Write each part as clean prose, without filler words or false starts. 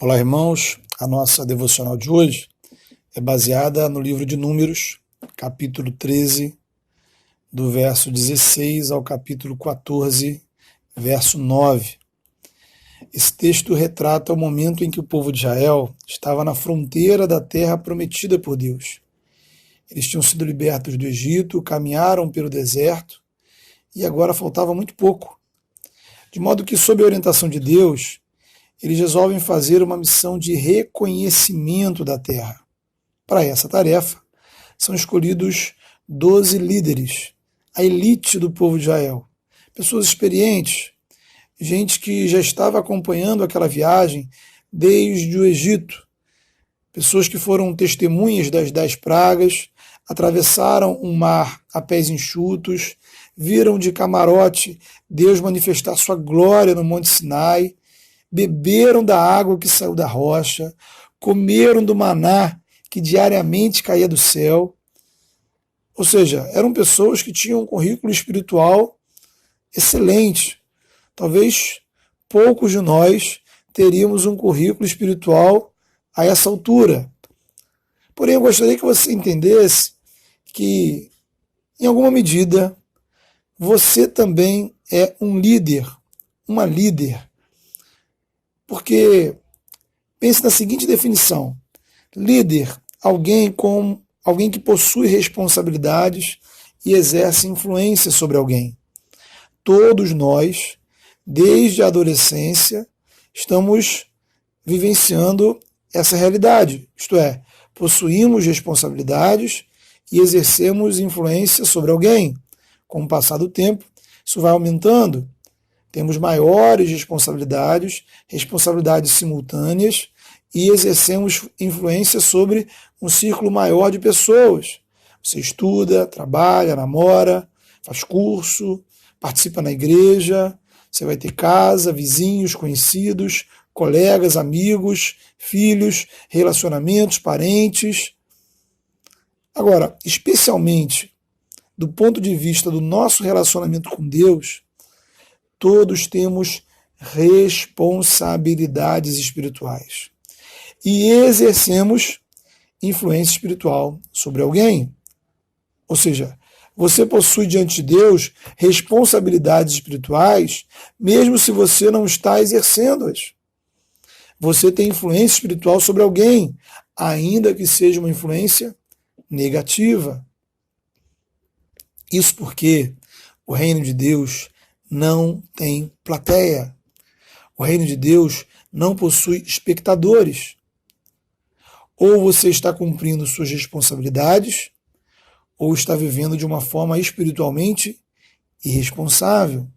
Olá, irmãos. A nossa devocional de hoje é baseada no livro de Números, capítulo 13, do verso 16 ao capítulo 14, verso 9. Esse texto retrata o momento em que o povo de Israel estava na fronteira da terra prometida por Deus. Eles tinham sido libertos do Egito, caminharam pelo deserto e agora faltava muito pouco. De modo que, sob a orientação de Deus, eles resolvem fazer uma missão de reconhecimento da terra. Para essa tarefa, são escolhidos 12 líderes, a elite do povo de Israel, pessoas experientes, gente que já estava acompanhando aquela viagem desde o Egito, pessoas que foram testemunhas das 10 pragas, atravessaram um mar a pés enxutos, viram de camarote Deus manifestar sua glória no Monte Sinai, beberam da água que saiu da rocha, comeram do maná que diariamente caía do céu. Ou seja, eram pessoas que tinham um currículo espiritual excelente. Talvez poucos de nós teríamos um currículo espiritual a essa altura. Porém, eu gostaria que você entendesse que, em alguma medida, você também é um líder, uma líder. Porque pense na seguinte definição: líder, alguém que possui responsabilidades e exerce influência sobre alguém. Todos nós, desde a adolescência, estamos vivenciando essa realidade, isto é, possuímos responsabilidades e exercemos influência sobre alguém. Com o passar do tempo, isso vai aumentando. Temos maiores responsabilidades simultâneas e exercemos influência sobre um círculo maior de pessoas. Você estuda, trabalha, namora, faz curso, participa na igreja, você vai ter casa, vizinhos, conhecidos, colegas, amigos, filhos, relacionamentos, parentes. Agora, especialmente do ponto de vista do nosso relacionamento com Deus, todos temos responsabilidades espirituais e exercemos influência espiritual sobre alguém. Ou seja, você possui diante de Deus responsabilidades espirituais, mesmo se você não está exercendo-as. Você tem influência espiritual sobre alguém, ainda que seja uma influência negativa. Isso porque o reino de Deus não tem plateia. O reino de Deus não possui espectadores. Ou você está cumprindo suas responsabilidades, ou está vivendo de uma forma espiritualmente irresponsável.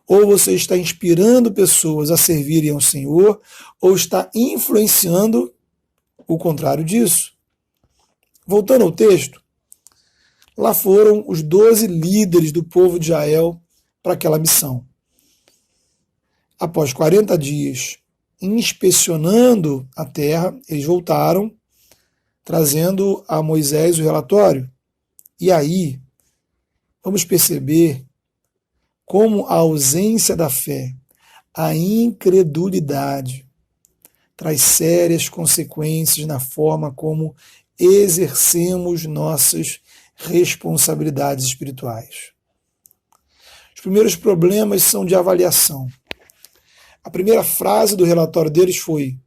Ou você está inspirando pessoas a servirem ao Senhor, ou está influenciando o contrário disso. Voltando ao texto, lá foram os 12 líderes do povo de Israel para aquela missão. Após 40 dias inspecionando a terra, eles voltaram, trazendo a Moisés o relatório. E aí, vamos perceber como a ausência da fé, a incredulidade, traz sérias consequências na forma como exercemos nossas responsabilidades espirituais. Os primeiros problemas são de avaliação. A primeira frase do relatório deles foi: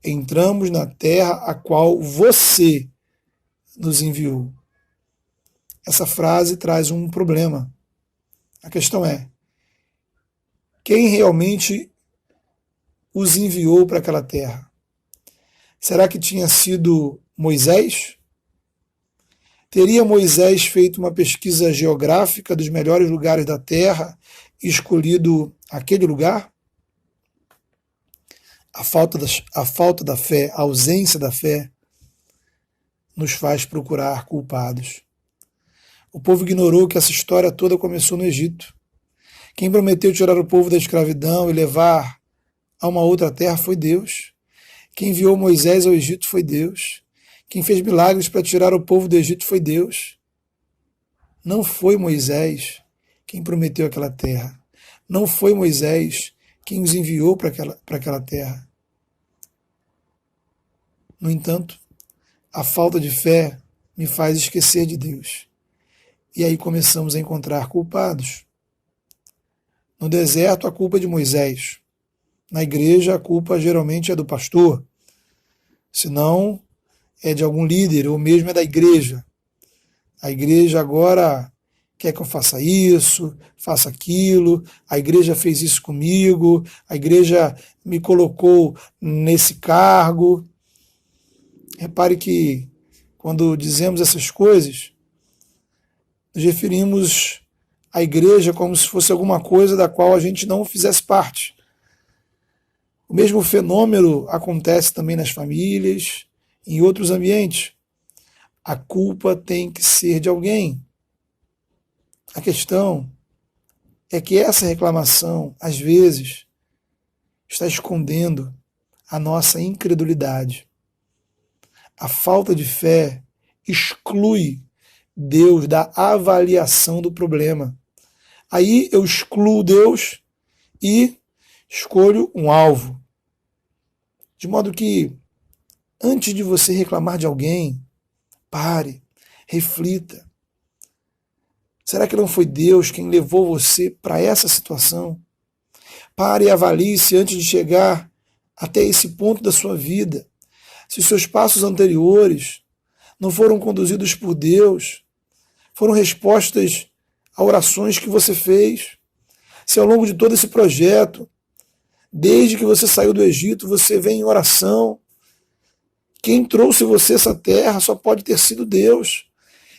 entramos na terra a qual você nos enviou. Essa frase traz um problema. A questão é: quem realmente os enviou para aquela terra? Será que tinha sido Moisés? Teria Moisés feito uma pesquisa geográfica dos melhores lugares da terra e escolhido aquele lugar? A falta da fé, a ausência da fé, nos faz procurar culpados. O povo ignorou que essa história toda começou no Egito. Quem prometeu tirar o povo da escravidão e levar a uma outra terra foi Deus. Quem enviou Moisés ao Egito foi Deus. Quem fez milagres para tirar o povo do Egito foi Deus. Não foi Moisés quem prometeu aquela terra. Não foi Moisés quem os enviou para aquela terra. No entanto, a falta de fé me faz esquecer de Deus. E aí começamos a encontrar culpados. No deserto, a culpa é de Moisés. Na igreja, a culpa geralmente é do pastor. Se não, é de algum líder, ou mesmo é da igreja. A igreja agora quer que eu faça isso, faça aquilo, a igreja fez isso comigo, a igreja me colocou nesse cargo. Repare que quando dizemos essas coisas, nos referimos à igreja como se fosse alguma coisa da qual a gente não fizesse parte. O mesmo fenômeno acontece também nas famílias, em outros ambientes. A culpa tem que ser de alguém. A questão é que essa reclamação, às vezes, está escondendo a nossa incredulidade. A falta de fé exclui Deus da avaliação do problema. Aí eu excluo Deus e escolho um alvo. De modo que, antes de você reclamar de alguém, pare, reflita. Será que não foi Deus quem levou você para essa situação? Pare e avalie-se antes de chegar até esse ponto da sua vida. Se os seus passos anteriores não foram conduzidos por Deus, foram respostas a orações que você fez. Se ao longo de todo esse projeto, desde que você saiu do Egito, você vem em oração, quem trouxe você a essa terra só pode ter sido Deus.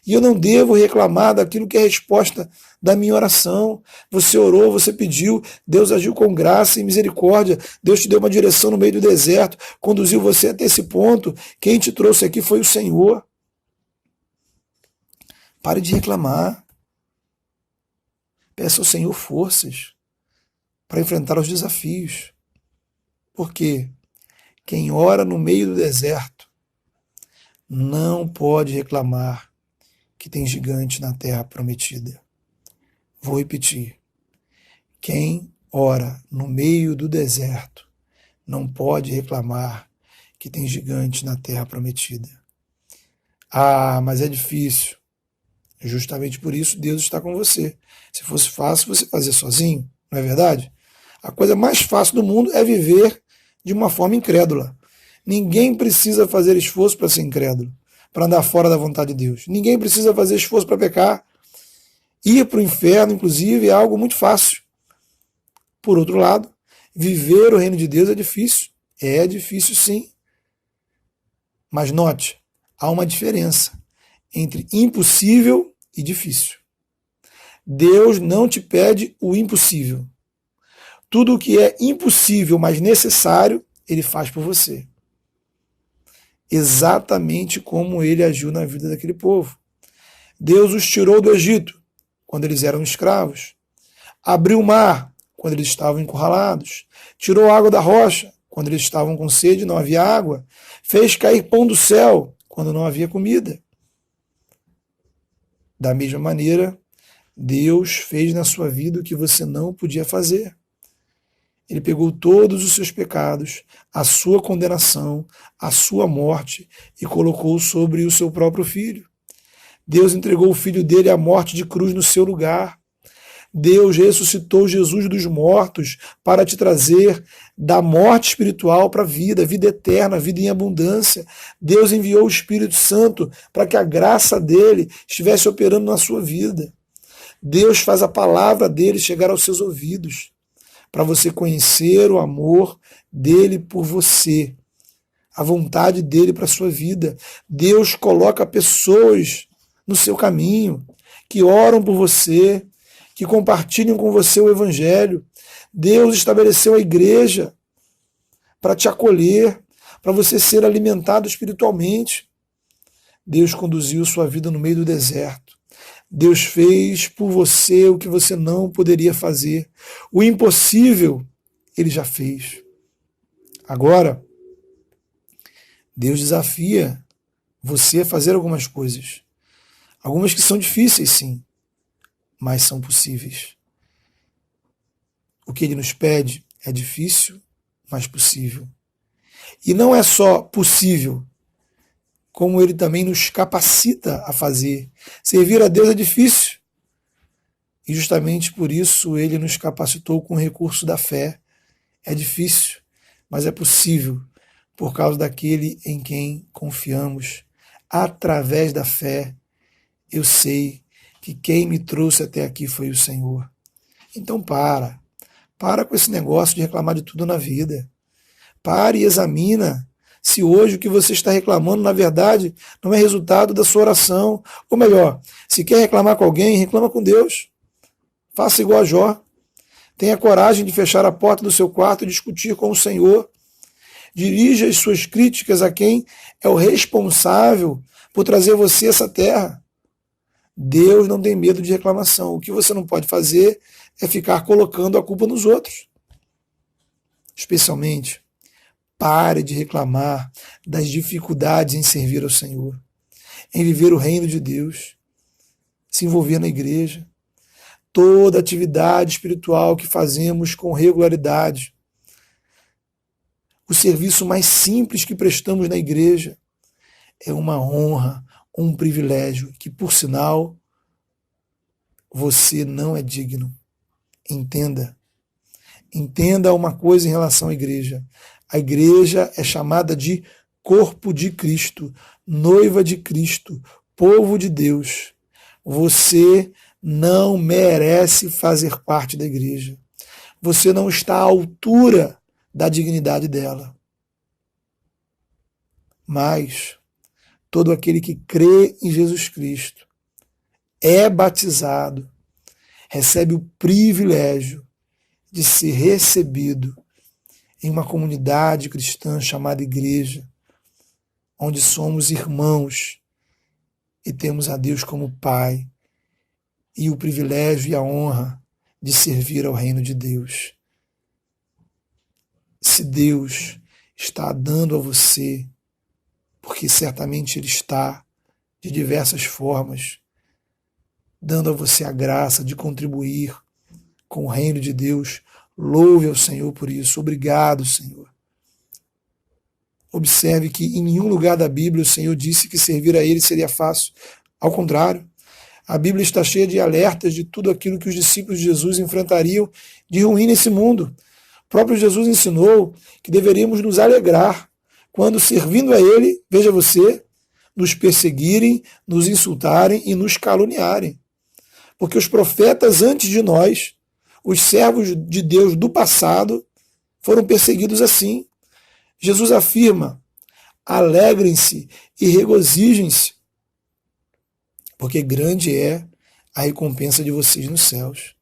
E eu não devo reclamar daquilo que é a resposta da minha oração. Você orou, você pediu, Deus agiu com graça e misericórdia, Deus te deu uma direção no meio do deserto, conduziu você até esse ponto. Quem te trouxe aqui foi o Senhor. Pare de reclamar. Peça ao Senhor forças para enfrentar os desafios. Porque quem ora no meio do deserto não pode reclamar que tem gigante na terra prometida. Vou repetir. Quem ora no meio do deserto não pode reclamar que tem gigante na terra prometida. Ah, mas é difícil. Justamente por isso Deus está com você. Se fosse fácil, você fazia sozinho, não é verdade? A coisa mais fácil do mundo é viver de uma forma incrédula. Ninguém precisa fazer esforço para ser incrédulo, para andar fora da vontade de Deus. Ninguém precisa fazer esforço para pecar. Ir para o inferno, inclusive, é algo muito fácil. Por outro lado, viver o reino de Deus é difícil. É difícil, sim. Mas note, há uma diferença entre impossível e difícil. Deus não te pede o impossível. Tudo o que é impossível, mas necessário, Ele faz por você. Exatamente como Ele agiu na vida daquele povo. Deus os tirou do Egito, quando eles eram escravos. Abriu o mar, quando eles estavam encurralados. Tirou a água da rocha, quando eles estavam com sede e não havia água. Fez cair pão do céu, quando não havia comida. Da mesma maneira, Deus fez na sua vida o que você não podia fazer. Ele pegou todos os seus pecados, a sua condenação, a sua morte e colocou sobre o seu próprio filho. Deus entregou o filho dele à morte de cruz no seu lugar. Deus ressuscitou Jesus dos mortos para te trazer da morte espiritual para a vida eterna, vida em abundância. Deus enviou o Espírito Santo para que a graça dele estivesse operando na sua vida. Deus faz a palavra dele chegar aos seus ouvidos, para você conhecer o amor dele por você, a vontade dele para a sua vida. Deus coloca pessoas no seu caminho, que oram por você, que compartilham com você o Evangelho. Deus estabeleceu a igreja para te acolher, para você ser alimentado espiritualmente. Deus conduziu sua vida no meio do deserto. Deus fez por você o que você não poderia fazer. O impossível, Ele já fez. Agora, Deus desafia você a fazer algumas coisas. Algumas que são difíceis, sim, mas são possíveis. O que Ele nos pede é difícil, mas possível. E não é só possível, como ele também nos capacita a fazer. Servir a Deus é difícil. E justamente por isso ele nos capacitou com o recurso da fé. É difícil, mas é possível, por causa daquele em quem confiamos. Através da fé, eu sei que quem me trouxe até aqui foi o Senhor. Então para com esse negócio de reclamar de tudo na vida. Pare e examina se hoje o que você está reclamando, na verdade, não é resultado da sua oração. Ou melhor, se quer reclamar com alguém, reclama com Deus. Faça igual a Jó. Tenha coragem de fechar a porta do seu quarto e discutir com o Senhor. Dirija as suas críticas a quem é o responsável por trazer você a essa terra. Deus não tem medo de reclamação. O que você não pode fazer é ficar colocando a culpa nos outros. Especialmente, pare de reclamar das dificuldades em servir ao Senhor, em viver o reino de Deus, se envolver na igreja. Toda atividade espiritual que fazemos com regularidade, o serviço mais simples que prestamos na igreja, é uma honra, um privilégio que, por sinal, você não é digno. Entenda. Entenda uma coisa em relação à igreja. A igreja é chamada de corpo de Cristo, noiva de Cristo, povo de Deus. Você não merece fazer parte da igreja. Você não está à altura da dignidade dela. Mas todo aquele que crê em Jesus Cristo, é batizado, recebe o privilégio de ser recebido em uma comunidade cristã chamada igreja, onde somos irmãos e temos a Deus como Pai e o privilégio e a honra de servir ao reino de Deus. Se Deus está dando a você, porque certamente Ele está, de diversas formas, dando a você a graça de contribuir com o reino de Deus, louve ao Senhor por isso. Obrigado, Senhor. Observe que em nenhum lugar da Bíblia o Senhor disse que servir a Ele seria fácil. Ao contrário, a Bíblia está cheia de alertas de tudo aquilo que os discípulos de Jesus enfrentariam de ruim nesse mundo. O próprio Jesus ensinou que deveríamos nos alegrar quando, servindo a Ele, veja você, nos perseguirem, nos insultarem e nos caluniarem. Porque os profetas antes de nós, os servos de Deus do passado, foram perseguidos assim. Jesus afirma: alegrem-se e regozijem-se, porque grande é a recompensa de vocês nos céus.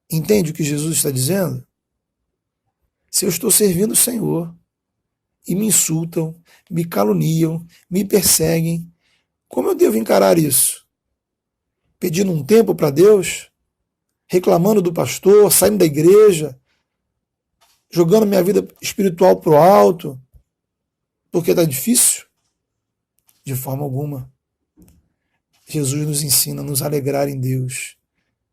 Entende o que Jesus está dizendo? Se eu estou servindo o Senhor e me insultam, me caluniam, me perseguem, como eu devo encarar isso? Pedindo um tempo para Deus? Reclamando do pastor, saindo da igreja, jogando minha vida espiritual para o alto, porque está difícil? De forma alguma. Jesus nos ensina a nos alegrar em Deus,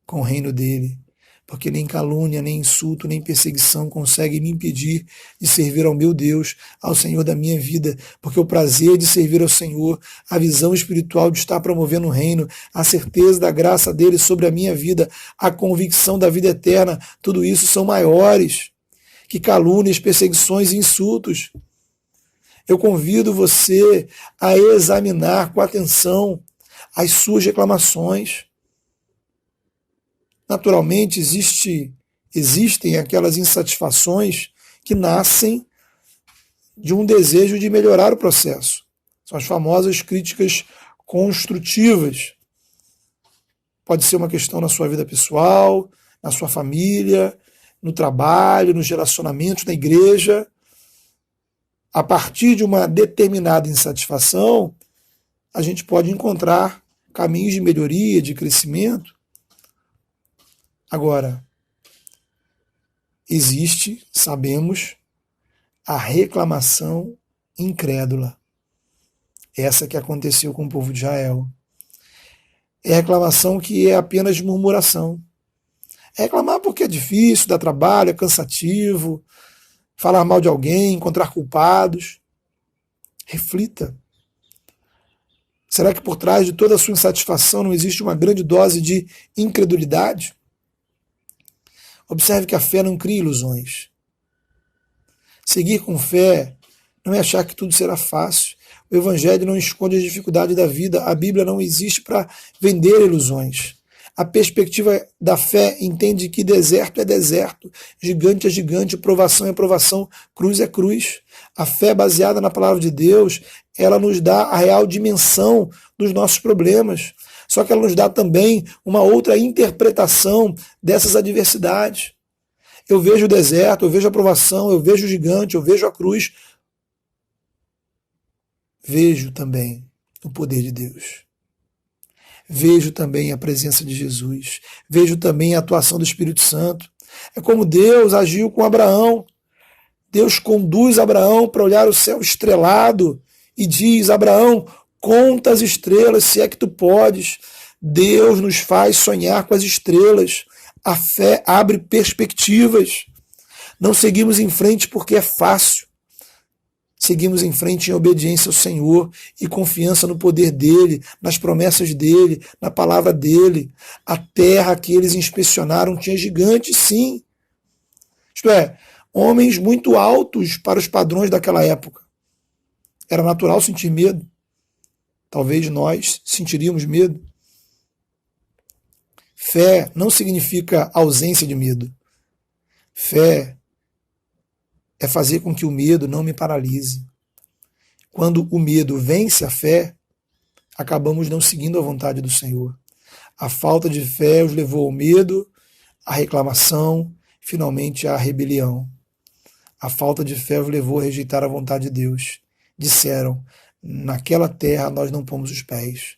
com o reino dele, porque nem calúnia, nem insulto, nem perseguição consegue me impedir de servir ao meu Deus, ao Senhor da minha vida, porque o prazer de servir ao Senhor, a visão espiritual de estar promovendo o reino, a certeza da graça dele sobre a minha vida, a convicção da vida eterna, tudo isso são maiores que calúnias, perseguições e insultos. Eu convido você a examinar com atenção as suas reclamações. Naturalmente, existem aquelas insatisfações que nascem de um desejo de melhorar o processo. São as famosas críticas construtivas. Pode ser uma questão na sua vida pessoal, na sua família, no trabalho, nos relacionamentos, na igreja. A partir de uma determinada insatisfação, a gente pode encontrar caminhos de melhoria, de crescimento. Agora, existe, sabemos, a reclamação incrédula. Essa que aconteceu com o povo de Israel. É a reclamação que é apenas murmuração. É reclamar porque é difícil, dá trabalho, é cansativo, falar mal de alguém, encontrar culpados. Reflita. Será que por trás de toda a sua insatisfação não existe uma grande dose de incredulidade? Observe que a fé não cria ilusões. Seguir com fé não é achar que tudo será fácil. O Evangelho não esconde as dificuldades da vida. A Bíblia não existe para vender ilusões. A perspectiva da fé entende que deserto é deserto, gigante é gigante, provação é provação, cruz é cruz. A fé baseada na palavra de Deus, ela nos dá a real dimensão dos nossos problemas. Só que ela nos dá também uma outra interpretação dessas adversidades. Eu vejo o deserto, eu vejo a provação, eu vejo o gigante, eu vejo a cruz. Vejo também o poder de Deus. Vejo também a presença de Jesus. Vejo também a atuação do Espírito Santo. É como Deus agiu com Abraão. Deus conduz Abraão para olhar o céu estrelado e diz: Abraão, conta as estrelas, se é que tu podes. Deus nos faz sonhar com as estrelas. A fé abre perspectivas. Não seguimos em frente porque é fácil. Seguimos em frente em obediência ao Senhor e confiança no poder dEle, nas promessas dEle, na palavra dEle. A terra que eles inspecionaram tinha gigantes, sim. Isto é, homens muito altos para os padrões daquela época. Era natural sentir medo. Talvez nós sentiríamos medo. Fé não significa ausência de medo. Fé é fazer com que o medo não me paralise. Quando o medo vence a fé, acabamos não seguindo a vontade do Senhor. A falta de fé os levou ao medo, à reclamação, finalmente à rebelião. A falta de fé os levou a rejeitar a vontade de Deus. Disseram: naquela terra nós não pomos os pés.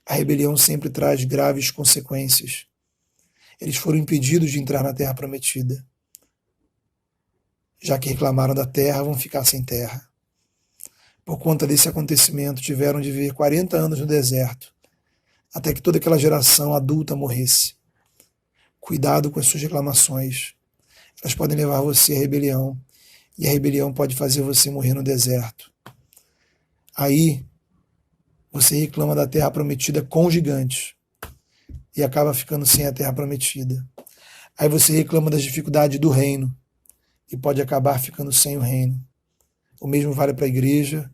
A rebelião sempre traz graves consequências. Eles foram impedidos de entrar na terra prometida. Já que reclamaram da terra, vão ficar sem terra. Por conta desse acontecimento, tiveram de viver 40 anos no deserto, até que toda aquela geração adulta morresse. Cuidado com as suas reclamações. Elas podem levar você à rebelião, e a rebelião pode fazer você morrer no deserto. Aí, você reclama da terra prometida com gigantes, e acaba ficando sem a terra prometida. Aí você reclama das dificuldades do reino, e pode acabar ficando sem o reino. O mesmo vale para a igreja,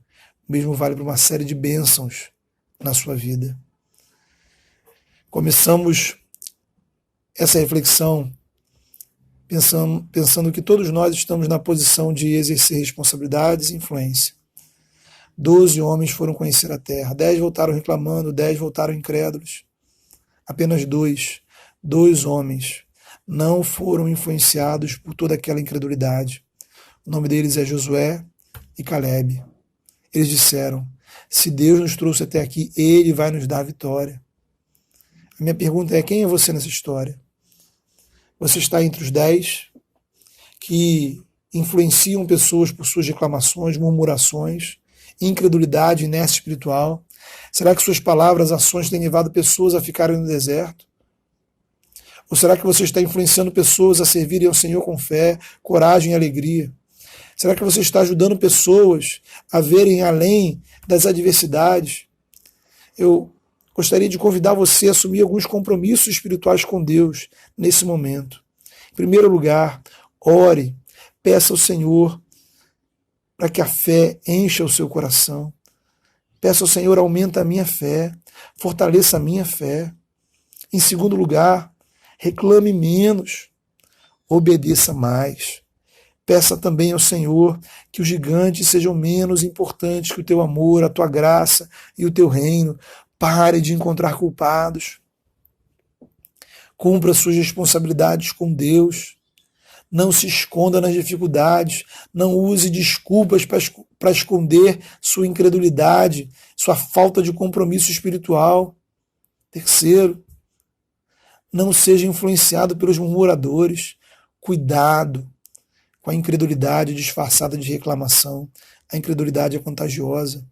o mesmo vale para uma série de bênçãos na sua vida. Começamos essa reflexão pensando que todos nós estamos na posição de exercer responsabilidades e influência. 12 homens foram conhecer a terra, 10 voltaram reclamando, 10 voltaram incrédulos. Apenas dois homens não foram influenciados por toda aquela incredulidade. O nome deles é Josué e Calebe. Eles disseram: se Deus nos trouxe até aqui, Ele vai nos dar a vitória. A minha pergunta é: quem é você nessa história? Você está entre os 10 que influenciam pessoas por suas reclamações, murmurações, incredulidade, inércia espiritual? Será que suas palavras, ações têm levado pessoas a ficarem no deserto? Ou será que você está influenciando pessoas a servirem ao Senhor com fé, coragem e alegria? Será que você está ajudando pessoas a verem além das adversidades? Eu gostaria de convidar você a assumir alguns compromissos espirituais com Deus nesse momento. Em primeiro lugar, ore, peça ao Senhor para que a fé encha o seu coração. Peça ao Senhor: aumenta a minha fé, fortaleça a minha fé. Em segundo lugar, reclame menos, obedeça mais. Peça também ao Senhor que os gigantes sejam menos importantes que o teu amor, a tua graça e o teu reino. Pare de encontrar culpados. Cumpra suas responsabilidades com Deus. Não se esconda nas dificuldades. Não use desculpas para esconder sua incredulidade, sua falta de compromisso espiritual. Terceiro, não seja influenciado pelos murmuradores. Cuidado com a incredulidade disfarçada de reclamação. A incredulidade é contagiosa.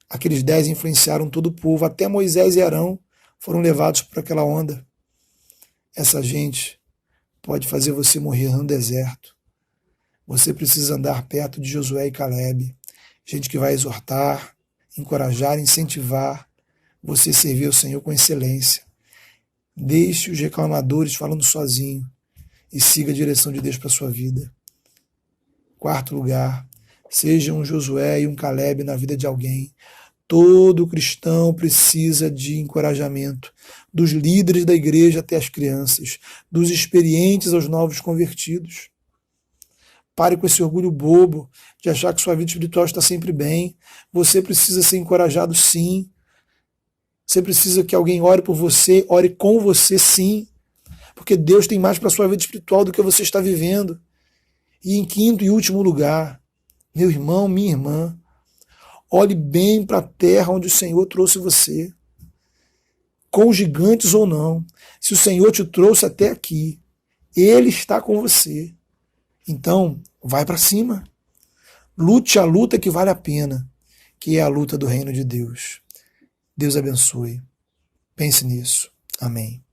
Aqueles 10 influenciaram todo o povo, até Moisés e Arão foram levados por aquela onda. essa gente pode fazer você morrer no deserto. Você precisa andar perto de Josué e Calebe, gente que vai exortar, encorajar, incentivar você a servir ao Senhor com excelência. Deixe os reclamadores falando sozinho e siga a direção de Deus para a sua vida. Quarto lugar, seja um Josué e um Calebe na vida de alguém. Todo cristão precisa de encorajamento, dos líderes da igreja até as crianças, dos experientes aos novos convertidos. Pare com esse orgulho bobo de achar que sua vida espiritual está sempre bem. Você precisa ser encorajado, sim. Você precisa que alguém ore por você, ore com você, sim. Porque Deus tem mais para a sua vida espiritual do que você está vivendo. E em quinto e último lugar, meu irmão, minha irmã, olhe bem para a terra onde o Senhor trouxe você. Com gigantes ou não, se o Senhor te trouxe até aqui, Ele está com você. Então, vai para cima. Lute a luta que vale a pena, que é a luta do reino de Deus. Deus abençoe. Pense nisso. Amém.